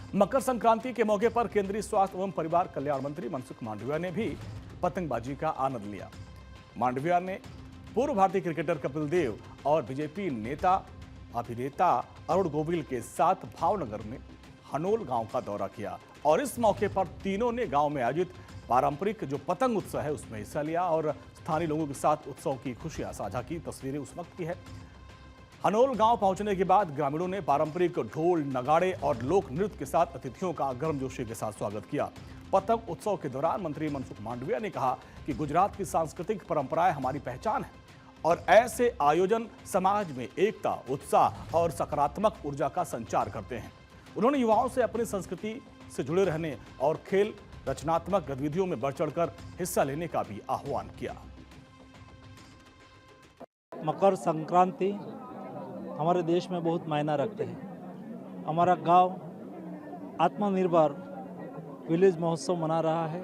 मकर संक्रांति के मौके पर केंद्रीय स्वास्थ्य एवं परिवार कल्याण मंत्री मनसुख मांडविया ने भी पतंगबाजी का आनंद लिया। मांडविया ने पूर्व भारतीय क्रिकेटर कपिल देव और बीजेपी नेता अभिनेता अरुण गोविल के साथ भावनगर में हनोल गांव का दौरा किया और इस मौके पर तीनों ने गांव में आयोजित पारंपरिक जो पतंग उत्सव है उसमें हिस्सा लिया और स्थानीय लोगों के साथ उत्सव की खुशियां साझा की। तस्वीरें उस वक्त की है। हनोल गांव पहुंचने के बाद ग्रामीणों ने पारंपरिक ढोल नगाड़े और लोक नृत्य के साथ अतिथियों का गर्मजोशी के साथ स्वागत किया। पतंग उत्सव के दौरान मंत्री मनसुख मांडविया ने कहा कि गुजरात की सांस्कृतिक परंपराएं हमारी पहचान है और ऐसे आयोजन समाज में एकता, उत्साह और सकारात्मक ऊर्जा का संचार करते हैं। उन्होंने युवाओं से अपनी संस्कृति से जुड़े रहने और खेल रचनात्मक गतिविधियों में बढ़ चढ़कर हिस्सा लेने का भी आह्वान किया। मकर संक्रांति हमारे देश में बहुत मायना रखते हैं। हमारा गांव आत्मनिर्भर विलेज महोत्सव मना रहा है।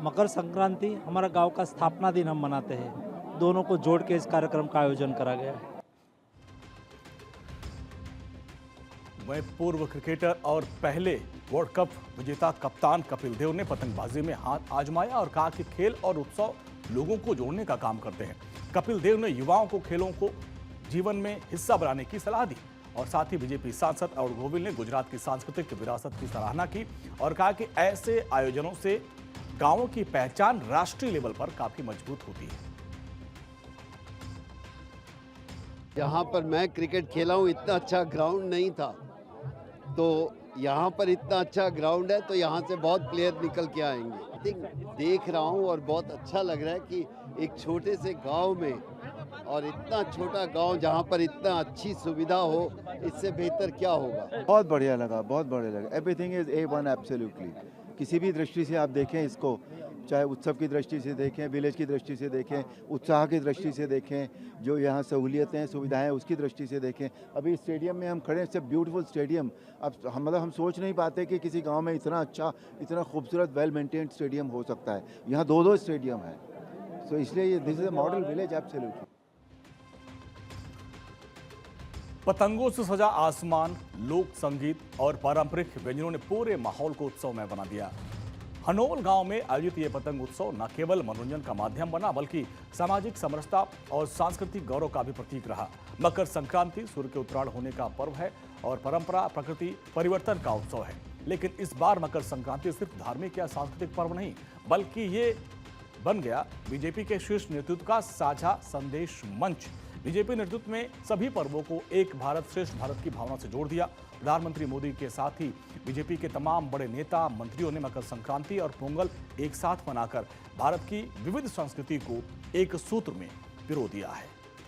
मकर संक्रांति हमारा गांव का स्थापना दिन हम मनाते हैं। दोनों को जोड़ के इस कार्यक्रम का आयोजन करा गया है। वहीं पूर्व क्रिकेटर और पहले वर्ल्ड कप विजेता कप्तान कपिल देव ने पतंगबाजी में हाथ आजमाया और कहा कि खेल और उत्सव लोगों को जोड़ने का काम करते हैं। कपिल देव ने युवाओं को खेलों को जीवन में हिस्सा बनाने की सलाह दी और साथ ही बीजेपी सांसद अरुण गोविल ने गुजरात की सांस्कृतिक विरासत की सराहना की और कहा कि ऐसे आयोजनों से गांवों की पहचान राष्ट्रीय लेवल पर काफी मजबूत होती है। यहाँ पर मैं क्रिकेट खेला हूँ, इतना अच्छा ग्राउंड नहीं था, तो यहाँ पर इतना अच्छा ग्राउंड है तो यहाँ से बहुत प्लेयर निकल के आएंगे। देख रहा हूँ और बहुत अच्छा लग रहा है कि एक छोटे से गांव में और इतना छोटा गांव जहाँ पर इतना अच्छी सुविधा हो, इससे बेहतर क्या होगा। बहुत बढ़िया लगा, बहुत बढ़िया लगा। Everything is A1 absolutely. किसी भी दृष्टि से आप देखें इसको, चाहे उत्सव की दृष्टि से देखें, विलेज की दृष्टि से देखें, उत्साह की दृष्टि से देखें, जो यहाँ सहूलियतें सुविधाएं उसकी दृष्टि से देखें। अभी स्टेडियम में हम खड़े हैं, इट्स अ ब्यूटीफुल स्टेडियम। अब हम सोच नहीं पाते कि किसी गांव में इतना अच्छा, इतना खूबसूरत वेल मेंटेन्ड स्टेडियम हो सकता है। यहाँ दो स्टेडियम है, सो इसलिए this is a model village absolutely. पतंगों से सजा आसमान, लोक संगीत और पारंपरिक व्यंजनों ने पूरे माहौल को उत्सवमय बना दिया। हनोल गांव में आयोजित ये पतंग उत्सव न केवल मनोरंजन का माध्यम बना बल्कि सामाजिक समरसता और सांस्कृतिक गौरव का भी प्रतीक रहा। मकर संक्रांति सूर्य के उत्तरायण होने का पर्व है और परंपरा प्रकृति परिवर्तन का उत्सव है। लेकिन इस बार मकर संक्रांति सिर्फ धार्मिक या सांस्कृतिक पर्व नहीं बल्कि ये बन गया बीजेपी के शीर्ष नेतृत्व का साझा संदेश मंच। बीजेपी नेतृत्व में सभी पर्वों को एक भारत श्रेष्ठ भारत की भावना से जोड़ दिया। प्रधानमंत्री मोदी के साथ ही बीजेपी के तमाम बड़े नेता मंत्रियों ने मकर संक्रांति और पोंगल एक साथ मनाकर भारत की विविध संस्कृति को एक सूत्र में पिरो दिया है।